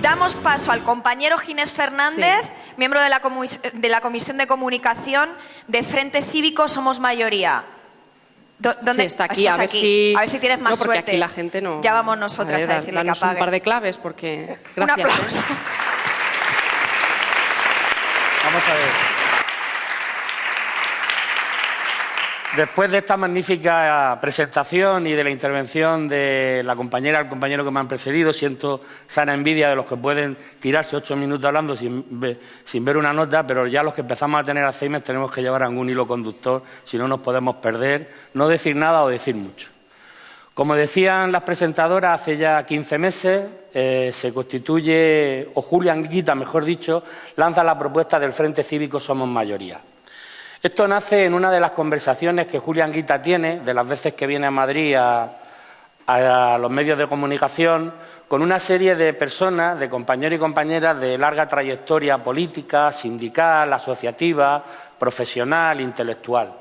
Damos paso al compañero Ginés Fernández, miembro de la Comisión de Comunicación de Frente Cívico Somos Mayoría. ¿Dónde está aquí? A ver si tienes más porque suerte. Aquí la gente no. Ya vamos nosotras a decirle que apague. Un par de claves porque. Un Gracias. aplauso. Vamos a ver. Después de esta magnífica presentación y de la intervención de la compañera, el compañero que me han precedido, siento sana envidia de los que pueden tirarse 8 minutos hablando sin ver una nota, pero ya los que empezamos a tener Alzheimer tenemos que llevar algún hilo conductor, si no nos podemos perder, no decir nada o decir mucho. Como decían las presentadoras, hace ya 15 meses se constituye, o Julia Anguita, mejor dicho, lanza la propuesta del Frente Cívico Somos Mayoría. Esto nace en una de las conversaciones que Julia Anguita tiene, de las veces que viene a Madrid a los medios de comunicación, con una serie de personas, de compañeros y compañeras de larga trayectoria política, sindical, asociativa, profesional, intelectual.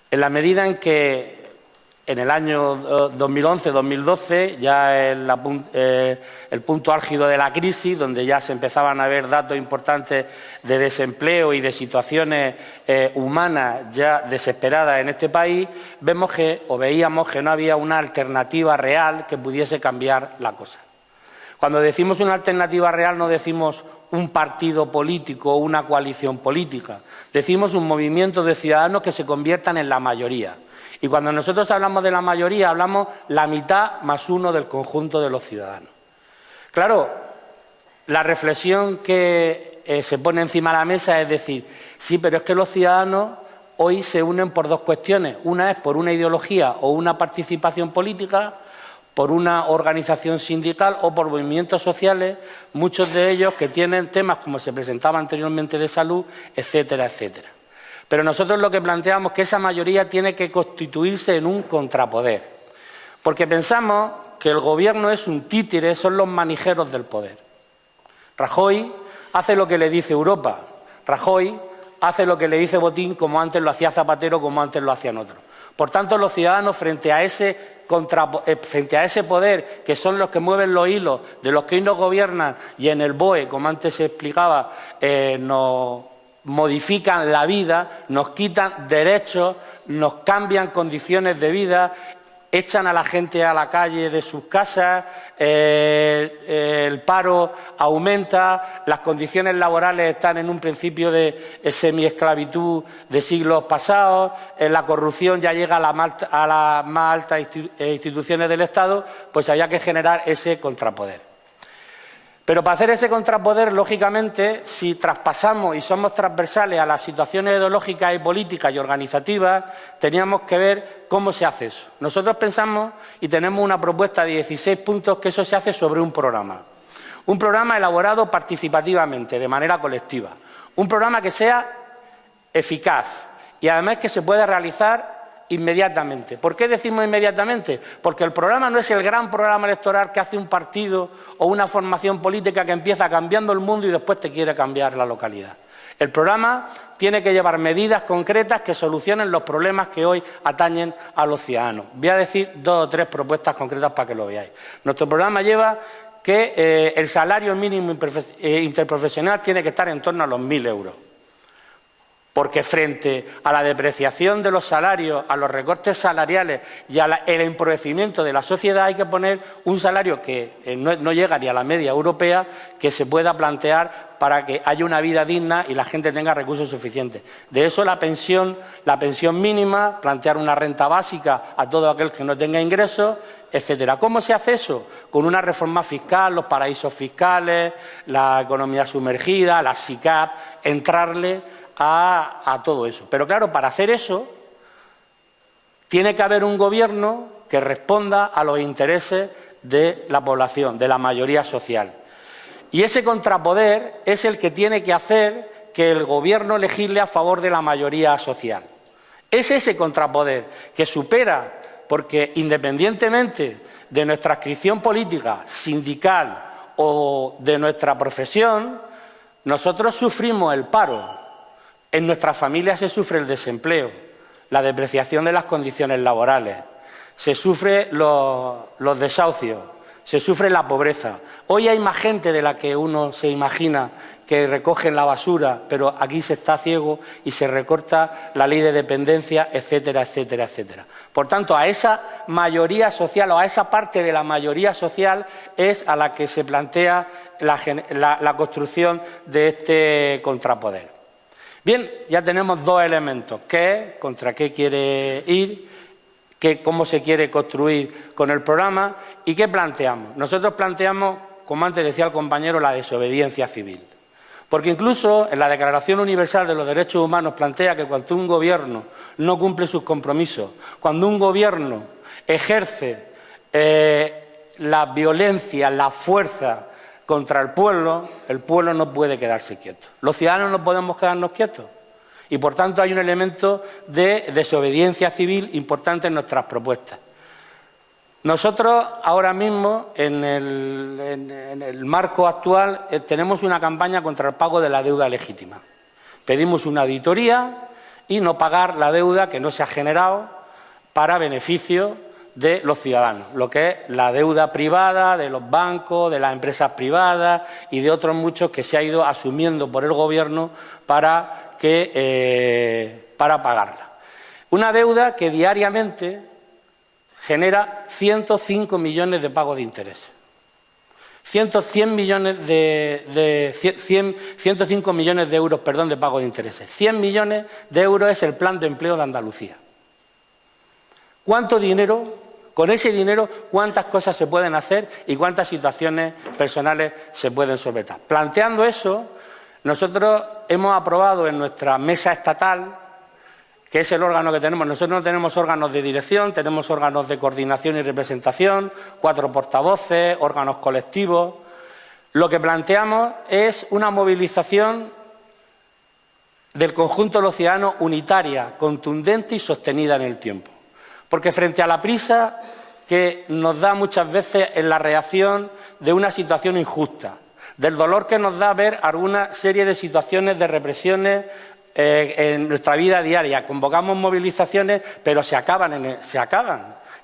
En la medida en que en el año 2011-2012, ya el punto álgido de la crisis, donde ya se empezaban a ver datos importantes de desempleo y de situaciones humanas ya desesperadas en este país, veíamos que no había una alternativa real que pudiese cambiar la cosa. Cuando decimos una alternativa real no decimos un partido político o una coalición política, decimos un movimiento de ciudadanos que se conviertan en la mayoría. Y cuando nosotros hablamos de la mayoría, hablamos la mitad más uno del conjunto de los ciudadanos. Claro, la reflexión que se pone encima de la mesa es decir, sí, pero es que los ciudadanos hoy se unen por dos cuestiones. Una es por una ideología o una participación política, por una organización sindical o por movimientos sociales, muchos de ellos que tienen temas, como se presentaba anteriormente, de salud, etcétera, etcétera. Pero nosotros lo que planteamos es que esa mayoría tiene que constituirse en un contrapoder, porque pensamos que el Gobierno es un títere, son los manijeros del poder. Rajoy hace lo que le dice Europa, Rajoy hace lo que le dice Botín, como antes lo hacía Zapatero, como antes lo hacían otros. Por tanto, los ciudadanos, frente a ese poder, que son los que mueven los hilos de los que hoy nos gobiernan y en el BOE, como antes se explicaba, nos modifican la vida, nos quitan derechos, nos cambian condiciones de vida, echan a la gente a la calle de sus casas, el paro aumenta, las condiciones laborales están en un principio de semiesclavitud de siglos pasados, la corrupción ya llega a las más altas instituciones del Estado, pues había que generar ese contrapoder. Pero para hacer ese contrapoder, lógicamente, si traspasamos y somos transversales a las situaciones ideológicas y políticas y organizativas, teníamos que ver cómo se hace eso. Nosotros pensamos y tenemos una propuesta de 16 puntos que eso se hace sobre un programa. Un programa elaborado participativamente, de manera colectiva. Un programa que sea eficaz y además que se pueda realizar inmediatamente. ¿Por qué decimos inmediatamente? Porque el programa no es el gran programa electoral que hace un partido o una formación política que empieza cambiando el mundo y después te quiere cambiar la localidad. El programa tiene que llevar medidas concretas que solucionen los problemas que hoy atañen a los ciudadanos. Voy a decir 2 o 3 propuestas concretas para que lo veáis. Nuestro programa lleva que el salario mínimo interprofesional tiene que estar en torno a los 1.000 euros. Porque frente a la depreciación de los salarios, a los recortes salariales y al empobrecimiento de la sociedad hay que poner un salario que no llega ni a la media europea, que se pueda plantear para que haya una vida digna y la gente tenga recursos suficientes. De eso la pensión mínima, plantear una renta básica a todo aquel que no tenga ingresos, etcétera. ¿Cómo se hace eso? Con una reforma fiscal, los paraísos fiscales, la economía sumergida, la SICAP, entrarle a todo eso. Pero claro, para hacer eso tiene que haber un gobierno que responda a los intereses de la población, de la mayoría social. Y ese contrapoder es el que tiene que hacer que el gobierno legisle a favor de la mayoría social. Es ese contrapoder que supera, porque independientemente de nuestra adscripción política, sindical o de nuestra profesión, nosotros sufrimos el paro. En nuestras familias se sufre el desempleo, la depreciación de las condiciones laborales, se sufren los desahucios, se sufre la pobreza. Hoy hay más gente de la que uno se imagina que recogen la basura, pero aquí se está ciego y se recorta la ley de dependencia, etcétera, etcétera, etcétera. Por tanto, a esa mayoría social o a esa parte de la mayoría social es a la que se plantea la construcción de este contrapoder. Bien, ya tenemos dos elementos, qué es, contra qué quiere ir, cómo se quiere construir con el programa y qué planteamos. Nosotros planteamos, como antes decía el compañero, la desobediencia civil. Porque incluso en la Declaración Universal de los Derechos Humanos plantea que cuando un gobierno no cumple sus compromisos, cuando un gobierno ejerce la violencia, la fuerza contra el pueblo no puede quedarse quieto. Los ciudadanos no podemos quedarnos quietos. Y por tanto hay un elemento de desobediencia civil importante en nuestras propuestas. Nosotros ahora mismo, en el marco actual, tenemos una campaña contra el pago de la deuda legítima. Pedimos una auditoría y no pagar la deuda que no se ha generado para beneficio de los ciudadanos, lo que es la deuda privada de los bancos, de las empresas privadas y de otros muchos que se ha ido asumiendo por el Gobierno para pagarla. Una deuda que diariamente genera 105 millones de pagos de intereses. 105 millones de euros, de pago de intereses. 100 millones de euros es el plan de empleo de Andalucía. ¿Cuánto dinero? Con ese dinero, ¿cuántas cosas se pueden hacer y cuántas situaciones personales se pueden solventar? Planteando eso, nosotros hemos aprobado en nuestra mesa estatal, que es el órgano que tenemos. Nosotros no tenemos órganos de dirección, tenemos órganos de coordinación y representación, 4 portavoces, órganos colectivos. Lo que planteamos es una movilización del conjunto de los ciudadanos unitaria, contundente y sostenida en el tiempo. Porque frente a la prisa que nos da muchas veces en la reacción de una situación injusta, del dolor que nos da ver alguna serie de situaciones de represiones en nuestra vida diaria, convocamos movilizaciones, pero se acaban.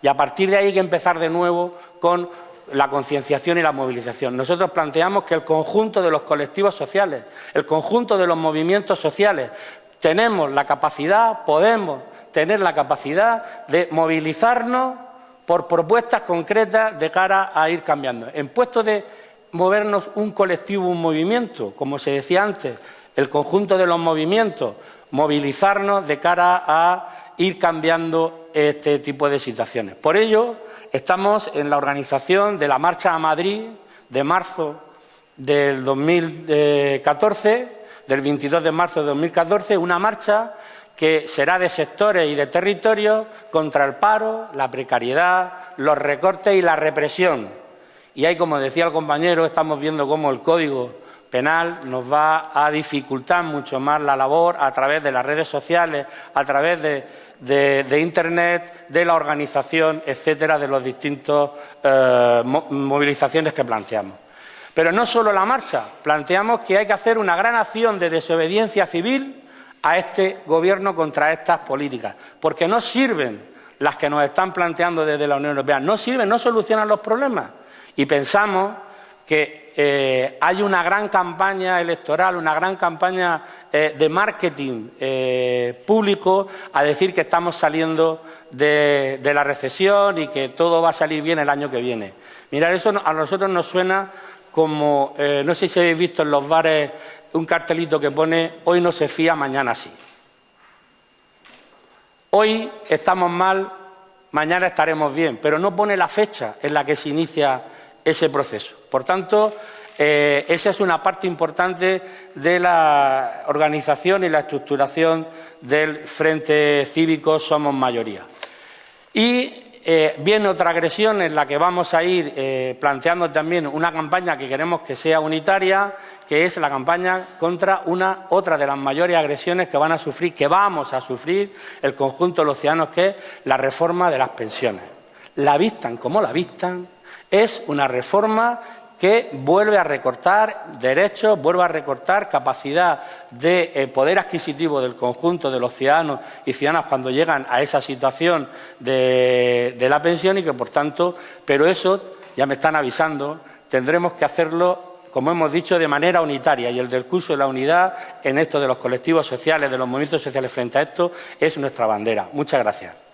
Y a partir de ahí hay que empezar de nuevo con la concienciación y la movilización. Nosotros planteamos que el conjunto de los colectivos sociales, el conjunto de los movimientos sociales, tenemos la capacidad, podemos tener la capacidad de movilizarnos por propuestas concretas de cara a ir cambiando. En puesto de movernos un colectivo, un movimiento, como se decía antes, el conjunto de los movimientos, movilizarnos de cara a ir cambiando este tipo de situaciones. Por ello, estamos en la organización de la Marcha a Madrid de marzo del 2014, del 22 de marzo de 2014, una marcha que será de sectores y de territorios contra el paro, la precariedad, los recortes y la represión. Y ahí, como decía el compañero, estamos viendo cómo el Código Penal nos va a dificultar mucho más la labor a través de las redes sociales, a través de Internet, de la organización, etcétera, de los distintos movilizaciones que planteamos. Pero no solo la marcha, planteamos que hay que hacer una gran acción de desobediencia civil a este Gobierno contra estas políticas, porque no sirven las que nos están planteando desde la Unión Europea, no sirven, no solucionan los problemas. Y pensamos que hay una gran campaña electoral, una gran campaña de marketing público a decir que estamos saliendo de la recesión y que todo va a salir bien el año que viene. Mirad, eso a nosotros nos suena como, no sé si habéis visto en los bares un cartelito que pone «Hoy no se fía, mañana sí». Hoy estamos mal, mañana estaremos bien, pero no pone la fecha en la que se inicia ese proceso. Por tanto, esa es una parte importante de la organización y la estructuración del Frente Cívico Somos Mayoría. Y viene otra agresión en la que vamos a ir planteando también una campaña que queremos que sea unitaria, que es la campaña contra otra de las mayores agresiones que vamos a sufrir el conjunto de los ciudadanos, que es la reforma de las pensiones. La vistan como la vistan, es una reforma que vuelve a recortar derechos, vuelve a recortar capacidad de poder adquisitivo del conjunto de los ciudadanos y ciudadanas cuando llegan a esa situación de la pensión y que, por tanto, pero eso ya me están avisando, tendremos que hacerlo, como hemos dicho, de manera unitaria, y el del curso de la unidad en esto de los colectivos sociales, de los movimientos sociales frente a esto, es nuestra bandera. Muchas gracias.